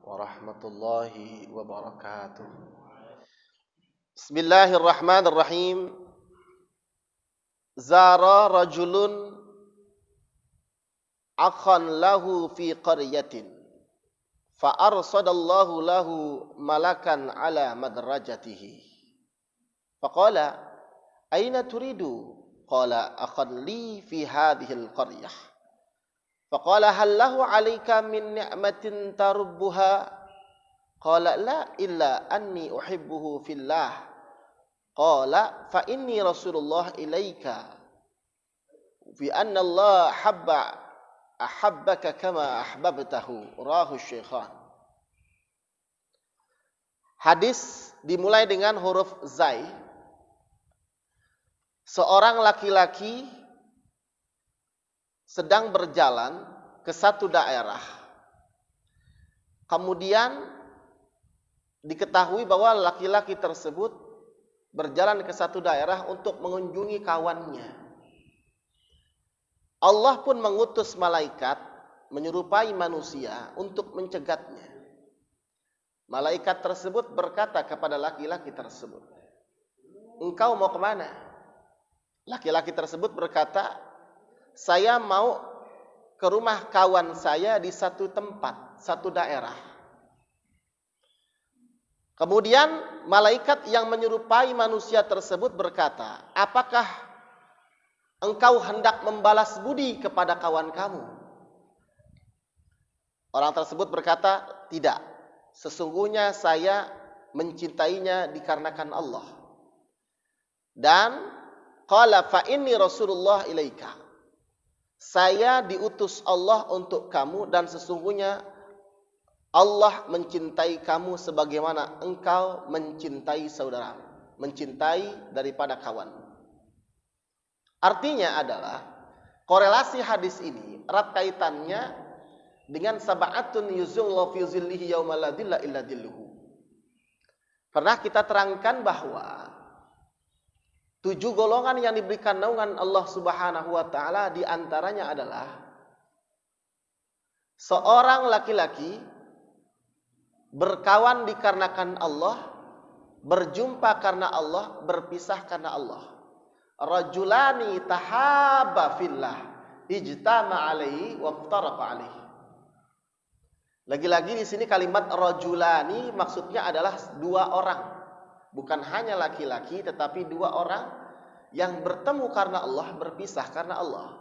warahmatullahi wabarakatuh. Bismillahirrahmanirrahim. Zara rajulun akhan lahu fi qaryatin fa arsadallahu lahu malakan ala madrajatihi. Faqala aina turidu? Qala akhan li fi hadhihi al-qaryah. Faqala hal lahu 'alaika min ni'matin tarubbuha? Qala la illa anni uhibbuhu fillah. Qala fa inni rasulullah ilaika fi anna Allah ahabbaka kama ahbabtahu. Rawahu Syaikhan. Hadis dimulai dengan huruf zai. Seorang laki-laki sedang berjalan ke satu daerah. Kemudian diketahui bahwa laki-laki tersebut berjalan ke satu daerah untuk mengunjungi kawannya. Allah pun mengutus malaikat menyerupai manusia untuk mencegatnya. Malaikat tersebut berkata kepada laki-laki tersebut, engkau mau kemana? Laki-laki tersebut berkata, saya mau ke rumah kawan saya di satu tempat, satu daerah. Kemudian malaikat yang menyerupai manusia tersebut berkata, apakah engkau hendak membalas budi kepada kawan kamu? Orang tersebut berkata, tidak. Sesungguhnya saya mencintainya dikarenakan Allah. Dan qala fa inni rasulullah ilaika. Saya diutus Allah untuk kamu dan sesungguhnya Allah mencintai kamu sebagaimana engkau mencintai saudara, mencintai daripada kawan. Artinya adalah korelasi hadis ini erat kaitannya dengan sab'atun yuzillu fi zillihi yauma la dhilla illa dhilluhu. Pernah kita terangkan bahwa 7 golongan yang diberikan naungan Allah Subhanahu wa taala di antaranya adalah seorang laki-laki berkawan dikarenakan Allah, berjumpa karena Allah, berpisah karena Allah. Rajulani tahabba fillah, ijtama alaihi wa iftaraqa alaihi. Lagi-lagi di sini kalimat rajulani maksudnya adalah 2 orang. Bukan hanya laki-laki tetapi 2 orang yang bertemu karena Allah, berpisah karena Allah.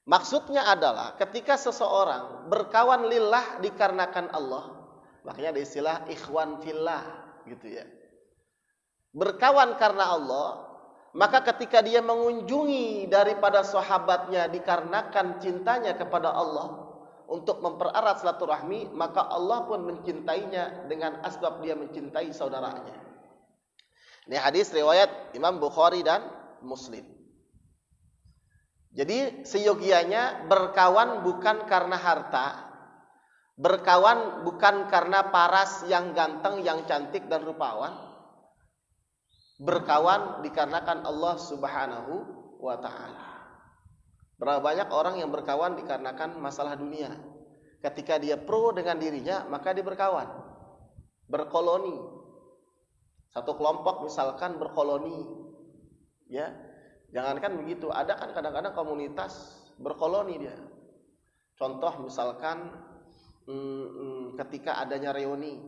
Maksudnya adalah ketika seseorang berkawan lillah dikarenakan Allah, makanya ada istilah ikhwan fillah gitu ya. Berkawan karena Allah, maka ketika dia mengunjungi daripada sahabatnya dikarenakan cintanya kepada Allah untuk mempererat silaturahmi, maka Allah pun mencintainya dengan asbab dia mencintai saudaranya. Ini hadis riwayat Imam Bukhari dan Muslim. Jadi seyogianya berkawan bukan karena harta, berkawan bukan karena paras yang ganteng, yang cantik dan rupawan. Berkawan dikarenakan Allah Subhanahu wa ta'ala. Berapa banyak orang yang berkawan dikarenakan masalah dunia. Ketika dia pro dengan dirinya, maka dia berkawan. Berkoloni. Satu kelompok misalkan berkoloni. Ya, jangankan begitu, ada kan kadang-kadang komunitas berkoloni dia. Contoh misalkan ketika adanya reuni,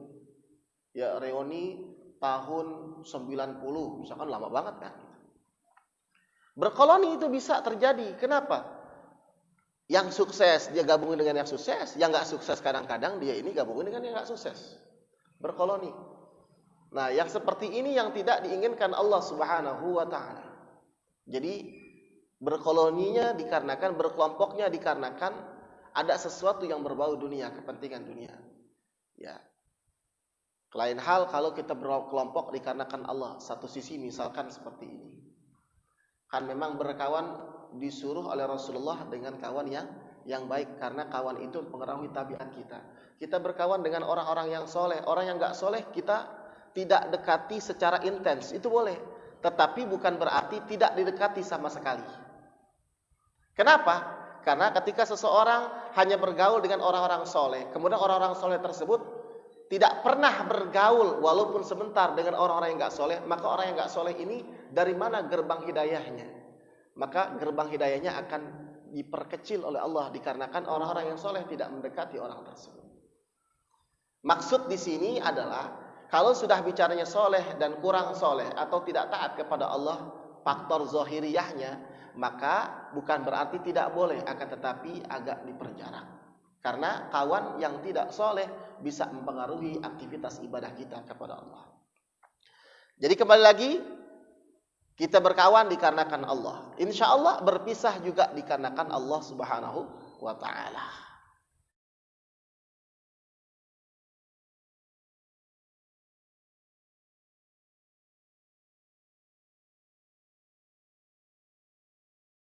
ya reuni tahun 90, misalkan lama banget kan. Berkoloni itu bisa terjadi. Kenapa? Yang sukses dia gabungin dengan yang sukses, yang nggak sukses kadang-kadang dia ini gabungin dengan yang nggak sukses. Berkoloni. Nah, yang seperti ini yang tidak diinginkan Allah Subhanahu wa ta'ala. Jadi berkoloninya dikarenakan, berkelompoknya dikarenakan ada sesuatu yang berbau dunia, kepentingan dunia. Ya. Lain hal kalau kita berkelompok dikarenakan Allah. Satu sisi misalkan seperti ini. Kan memang berkawan disuruh oleh Rasulullah dengan kawan yang baik, karena kawan itu mempengaruhi tabiat kita. Kita berkawan dengan orang-orang yang soleh. Orang yang enggak soleh kita tidak dekati secara intens, itu boleh. Tetapi bukan berarti tidak didekati sama sekali. Kenapa? Karena ketika seseorang hanya bergaul dengan orang-orang soleh, kemudian orang-orang soleh tersebut tidak pernah bergaul walaupun sebentar dengan orang-orang yang nggak soleh, maka orang yang nggak soleh ini dari mana gerbang hidayahnya? Maka gerbang hidayahnya akan diperkecil oleh Allah dikarenakan orang-orang yang soleh tidak mendekati orang tersebut. Maksud di sini adalah kalau sudah bicaranya soleh dan kurang soleh atau tidak taat kepada Allah, faktor zohiriyahnya, maka bukan berarti tidak boleh, akan tetapi agak diperjarak. Karena kawan yang tidak soleh bisa mempengaruhi aktivitas ibadah kita kepada Allah. Jadi kembali lagi, kita berkawan dikarenakan Allah. Insya Allah berpisah juga dikarenakan Allah Subhanahu wa ta'ala.